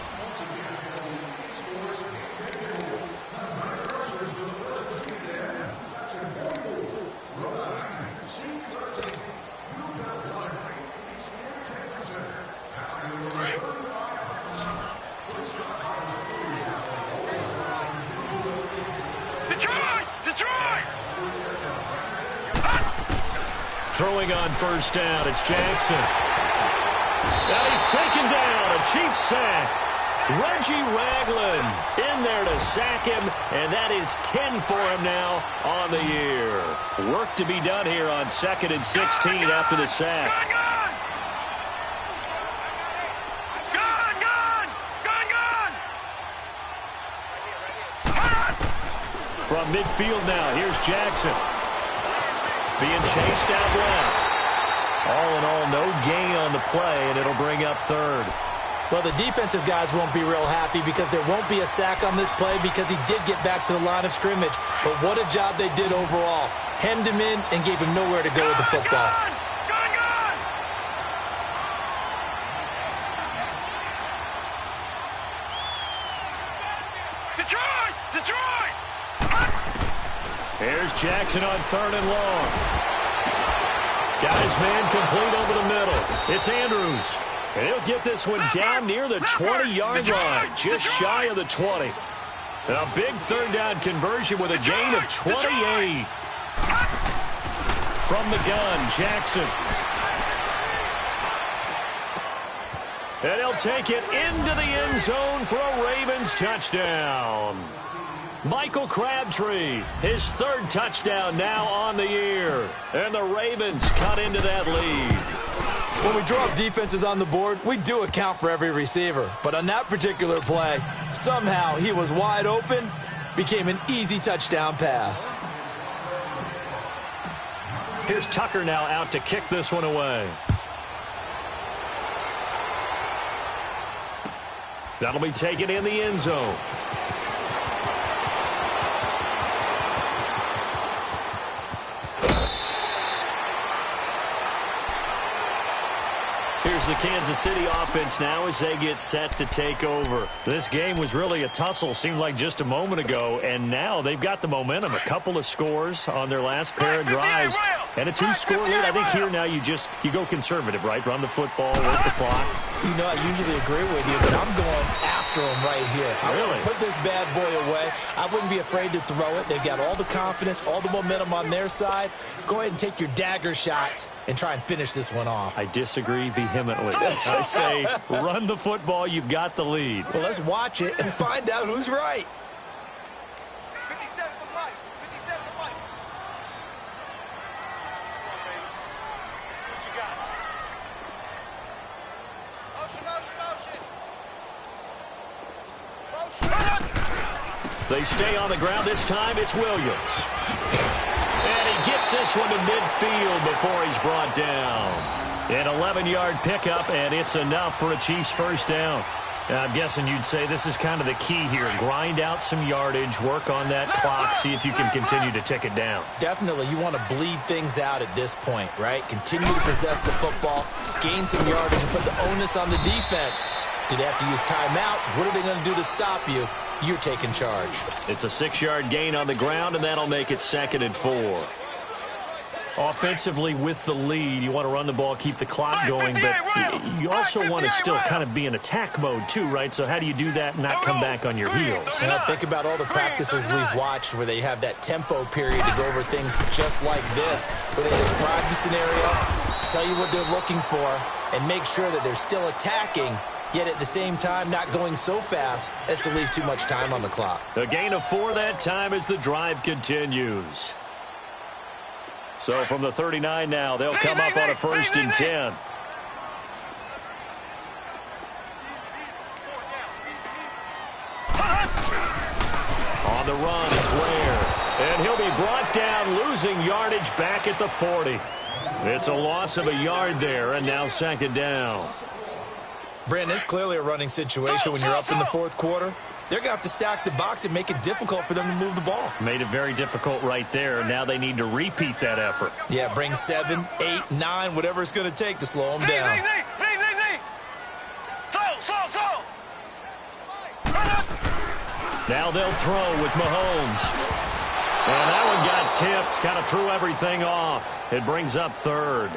Throwing on first down, it's Jackson. Now he's taken down, a Chiefs sack. Reggie Ragland in there to sack him, and that is 10 for him now on the year. Work to be done here on 2nd and 16 after the sack. From midfield now, here's Jackson. Being chased out left. All in all, no gain on the play, and it'll bring up third. Well, the defensive guys won't be real happy because there won't be a sack on this play because he did get back to the line of scrimmage. But what a job they did overall. Hemmed him in and gave him nowhere to go with the football. Detroit! Here's Jackson on 3rd and long. Got his man complete over the middle. It's Andrews. And he'll get this one down near the 20-yard line, just shy of the 20. A big 3rd down conversion with a gain of 28. From the gun, Jackson. And he'll take it into the end zone for a Ravens touchdown. Michael Crabtree, his 3rd touchdown now on the year. And the Ravens cut into that lead. When we draw up defenses on the board, we do account for every receiver. But on that particular play, somehow he was wide open, became an easy touchdown pass. Here's Tucker now out to kick this one away. That'll be taken in the end zone. Here's the Kansas City offense now as they get set to take over. This game was really a tussle, seemed like just a moment ago, and now they've got the momentum. A couple of scores on their last pair of drives, and a 2-score lead. I think here now you go conservative, right? Run the football, work the clock. You know, I usually agree with you, but I'm going after him right here. Really? Put this bad boy away. I wouldn't be afraid to throw it. They've got all the confidence, all the momentum on their side. Go ahead and take your dagger shots and try and finish this one off. I disagree vehemently. I say run the football. You've got the lead. Well, let's watch it and find out who's right. 57 to Mike. 57 to Mike. Let's see what you got. Motion. They stay on the ground. This time it's Williams. And he gets this one to midfield before he's brought down. An 11-yard pickup, and it's enough for a Chiefs first down. I'm guessing you'd say this is kind of the key here. Grind out some yardage, work on that clock, see if you can continue to tick it down. Definitely, you want to bleed things out at this point, right? Continue to possess the football, gain some yardage, and put the onus on the defense. Do they have to use timeouts? What are they going to do to stop you? You're taking charge. It's a 6-yard gain on the ground, and that'll make it 2nd and 4. Offensively, with the lead, you want to run the ball, keep the clock going, but you also want to still kind of be in attack mode too, right? So how do you do that and not come back on your heels? Well, think about all the practices we've watched where they have that tempo period to go over things just like this, where they describe the scenario, tell you what they're looking for, and make sure that they're still attacking, yet at the same time not going so fast as to leave too much time on the clock. A gain of 4 that time as the drive continues. So from the 39 now, they'll come up on a 1st and 10. On the run, it's Ware. And he'll be brought down, losing yardage back at the 40. It's a loss of a yard there, and now 2nd down. Brandon, it's clearly a running situation when you're up in the 4th quarter. They're going to have to stack the box and make it difficult for them to move the ball. Made it very difficult right there. Now they need to repeat that effort. Yeah, bring 7, 8, 9, whatever it's going to take to slow them down. Now they'll throw with Mahomes. And that one got tipped. Kind of threw everything off. It brings up 3rd.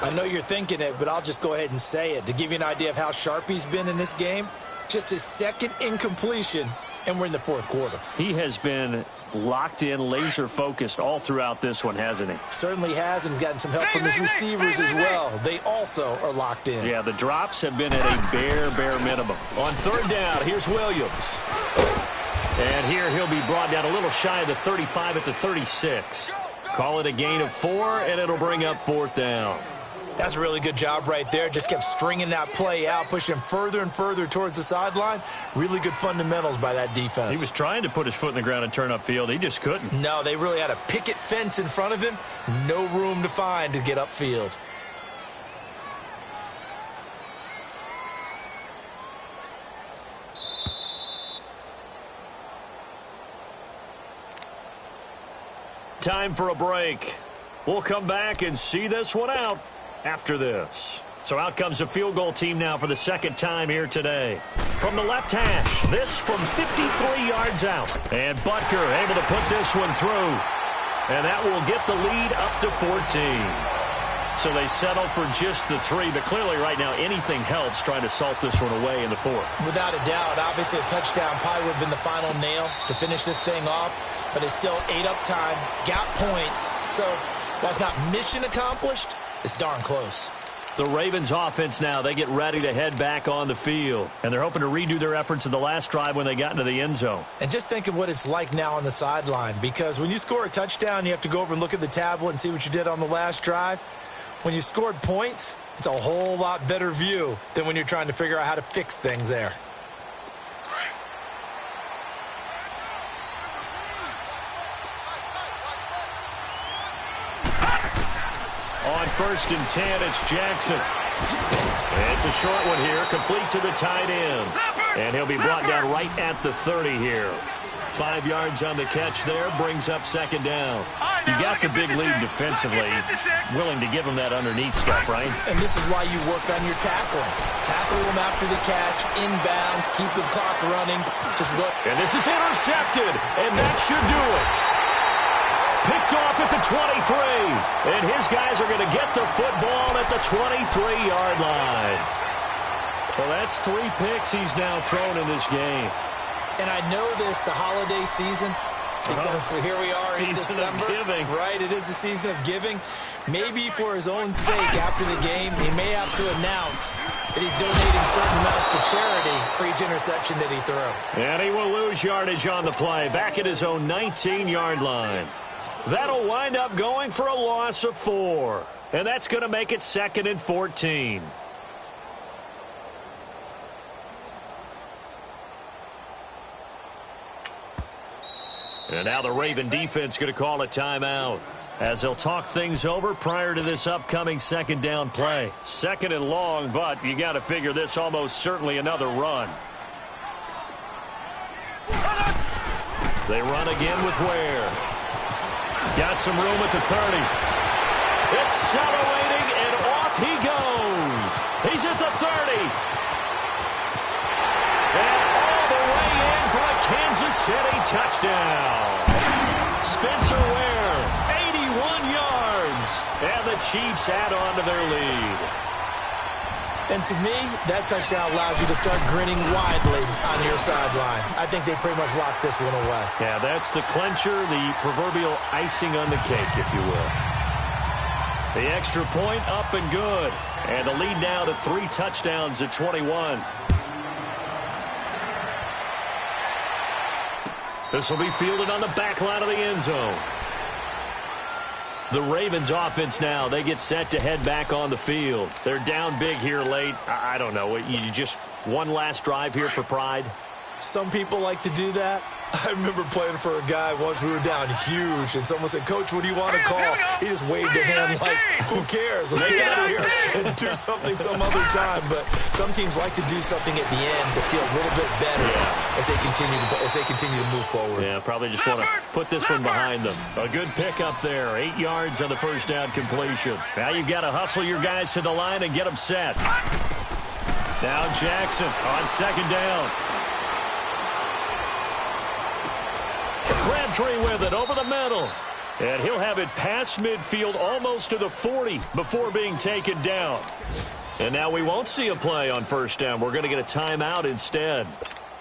I know you're thinking it, but I'll just go ahead and say it. To give you an idea of how sharp he's been in this game, just his 2nd incompletion, and we're in the 4th quarter. He has been locked in, laser-focused all throughout this one, hasn't he? Certainly has, and he's gotten some help from his receivers as well. They also are locked in. Yeah, the drops have been at a bare minimum. On 3rd down, here's Williams. And here he'll be brought down a little shy of the 35 at the 36. Call it a gain of 4, and it'll bring up 4th down. That's a really good job right there. Just kept stringing that play out, pushing him further and further towards the sideline. Really good fundamentals by that defense. He was trying to put his foot in the ground and turn upfield. He just couldn't. No, they really had a picket fence in front of him. No room to find to get upfield. Time for a break. We'll come back and see this one out after this. So out comes a field goal team now for the second time here today. From the left hash, this from 53 yards out. And Butker able to put this one through. And that will get the lead up to 14. So they settle for just the 3, but clearly right now anything helps trying to salt this one away in the 4th. Without a doubt, obviously a touchdown probably would have been the final nail to finish this thing off, but it's still 8 up time, got points. So while it's not mission accomplished, it's darn close. The Ravens offense now, they get ready to head back on the field. And they're hoping to redo their efforts in the last drive when they got into the end zone. And just think of what it's like now on the sideline, because when you score a touchdown, you have to go over and look at the tablet and see what you did on the last drive. When you scored points, it's a whole lot better view than when you're trying to figure out how to fix things there. On 1st and 10, it's Jackson. It's a short one here, complete to the tight end. And he'll be brought down right at the 30 here. 5 yards on the catch there, brings up 2nd down. You got the big lead defensively, willing to give him that underneath stuff, right? And this is why you work on your tackling. Tackle them after the catch, inbounds, keep the clock running. And this is intercepted, and that should do it. Picked off at the 23, and his guys are going to get the football at the 23-yard line. Well, that's 3 picks he's now thrown in this game. And I know this, the holiday season, because here we are in December. Season of giving. Right, it is the season of giving. Maybe for his own sake after the game, he may have to announce that he's donating certain amounts to charity for each interception that he threw. And he will lose yardage on the play, back at his own 19-yard line. That'll wind up going for a loss of 4. And that's going to make it 2nd and 14. And now the Raven defense going to call a timeout as they'll talk things over prior to this upcoming 2nd down play. 2nd and long, but you got to figure this almost certainly another run. They run again with Ware. Got some room at the 30. Accelerating, and off he goes. He's at the 30. And all the way in for a Kansas City touchdown. Spencer Ware, 81 yards. And the Chiefs add on to their lead. And to me, that touchdown allows you to start grinning widely on your sideline. I think they pretty much locked this one away. Yeah, that's the clincher, the proverbial icing on the cake, if you will. The extra point up and good. And the lead now to 3 touchdowns at 21. This will be fielded on the back line of the end zone. The Ravens offense now, they get set to head back on the field. They're down big here late. I don't know. You just one last drive here for pride? Some people like to do that. I remember playing for a guy once. We were down huge, and someone said, "Coach, what do you want to call?" He just waved a hand like, "Who cares? Let's get out of here and do something some other time." But some teams like to do something at the end to feel a little bit better as they continue to move forward. Yeah, probably just want to put this one behind them. A good pickup there. 8 yards on the first down completion. Now you've got to hustle your guys to the line and get them set. Now Jackson on 2nd down. Crabtree with it over the middle. And he'll have it past midfield almost to the 40 before being taken down. And now we won't see a play on 1st down. We're going to get a timeout instead,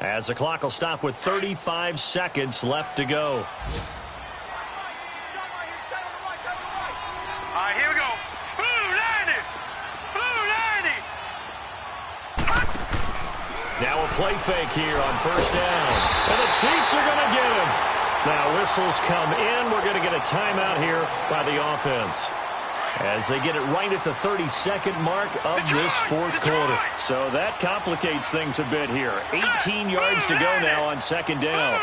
as the clock will stop with 35 seconds left to go. All right, here we go. Blue 90! Blue 90! Now a play fake here on 1st down. And the Chiefs are going to get him. Now whistles come in. We're going to get a timeout here by the offense. as they get it right at the 32nd mark of this fourth quarter. So that complicates things a bit here. 18 yards to go now on second down.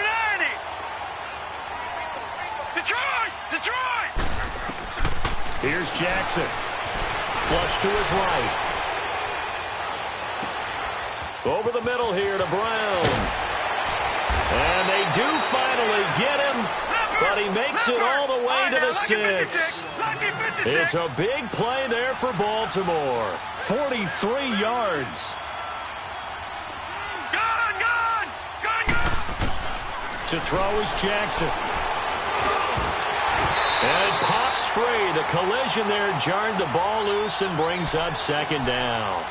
Here's Jackson. Flush to his right. Over the middle here to Brown. And they do finally get him, but he makes it all the way to the 6. It's a big play there for Baltimore. 43 yards. To throw is Jackson. And it pops free. The collision there jarred the ball loose and brings up second down.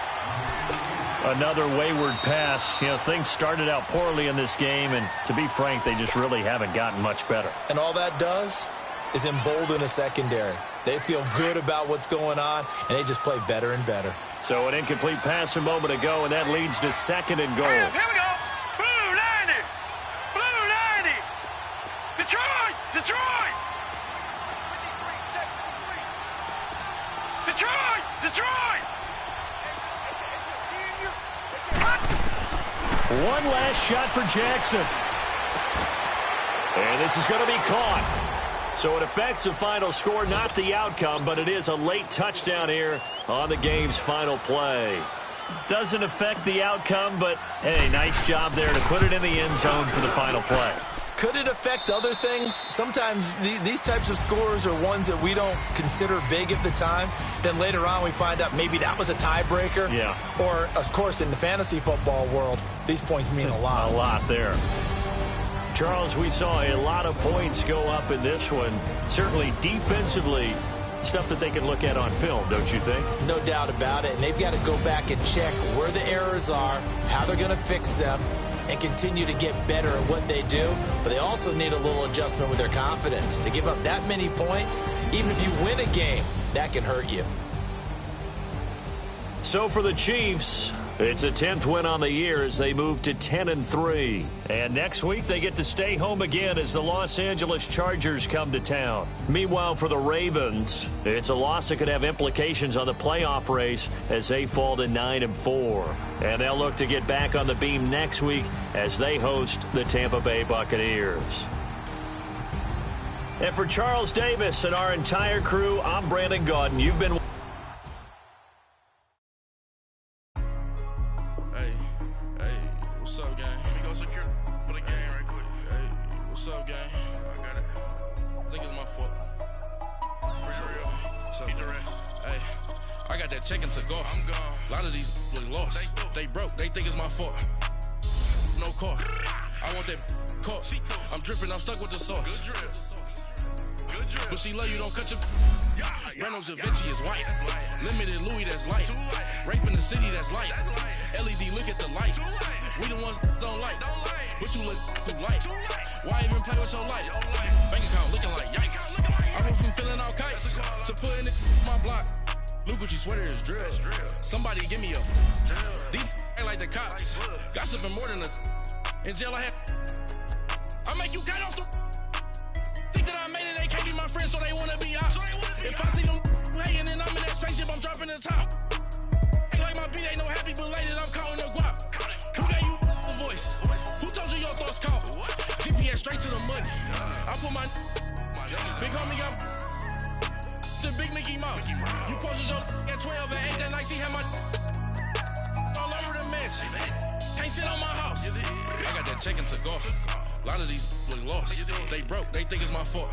Another wayward pass. You know, things started out poorly in this game, and to be frank, they just really haven't gotten much better. And all that does is embolden a secondary. They feel good about what's going on, and they just play better and better. So an incomplete pass a moment ago, and that leads to second and goal. Here we go. Blue 90. Blue 90. Detroit. Detroit. Detroit. Detroit. One last shot for Jackson. And this is going to be caught. So it affects the final score, not the outcome, but it is a late touchdown here on the game's final play. Doesn't affect the outcome, but, hey, nice job there to put it in the end zone for the final play. Could it affect other things? Sometimes these types of scores are ones that we don't consider big at the time. Then later on we find out maybe that was a tiebreaker. Yeah. Or, of course, in the fantasy football world, these points mean a lot. A lot there. Charles, we saw a lot of points go up in this one. Certainly defensively, stuff that they can look at on film, don't you think? No doubt about it. And they've got to go back and check where the errors are, how they're going to fix them, and continue to get better at what they do. But they also need a little adjustment with their confidence. To give up that many points, even if you win a game, that can hurt you. So for the Chiefs, it's a 10th win on the year as they move to 10-3. And next week they get to stay home again as the Los Angeles Chargers come to town. Meanwhile, for the Ravens, it's a loss that could have implications on the playoff race as they fall to 9-4. And they'll look to get back on the beam next week as they host the Tampa Bay Buccaneers. And for Charles Davis and our entire crew, I'm Brandon Gaudin. You've been... What's up, gang? Let me go secure for the game right quick. Hey, what's up, gang? I got it. I think it's my fault. For real. What's up, hey, I got that check-in to go. I'm gone. A lot of these look lost. They broke. They think it's my fault. No car. I want that car. I'm dripping. I'm stuck with the sauce. Good drip. Good drip. But she love you, don't cut your... Reynolds Da Vinci is white. Limited Louis, that's light. Rape in the city, that's light. LED, look at the light. We the ones don't like. But you look too light. Why even play with your life? Bank account looking like yikes. I went from filling out kites to putting it in my block. Blue Gucci sweater is drill. Somebody give me a... These ain't like the cops. Gossiping more than a... In jail I had... I make you cut off the... Think that I made it, they can't be my friends, so they wanna be ops. If I see them hating and I'm in that spaceship, I'm dropping the top. Ain't like my beat, ain't no happy belated, I'm counting the guap. Who gave you a voice? Who told you your thoughts count? GPS straight to the money. I put my big homie got the big Mickey Mouse. You posted your at 12 and 8 that night, she had my all over the mansion. Can't sit on my house. I got that check-in to go. A lot of these look lost. They broke. They think it's my fault.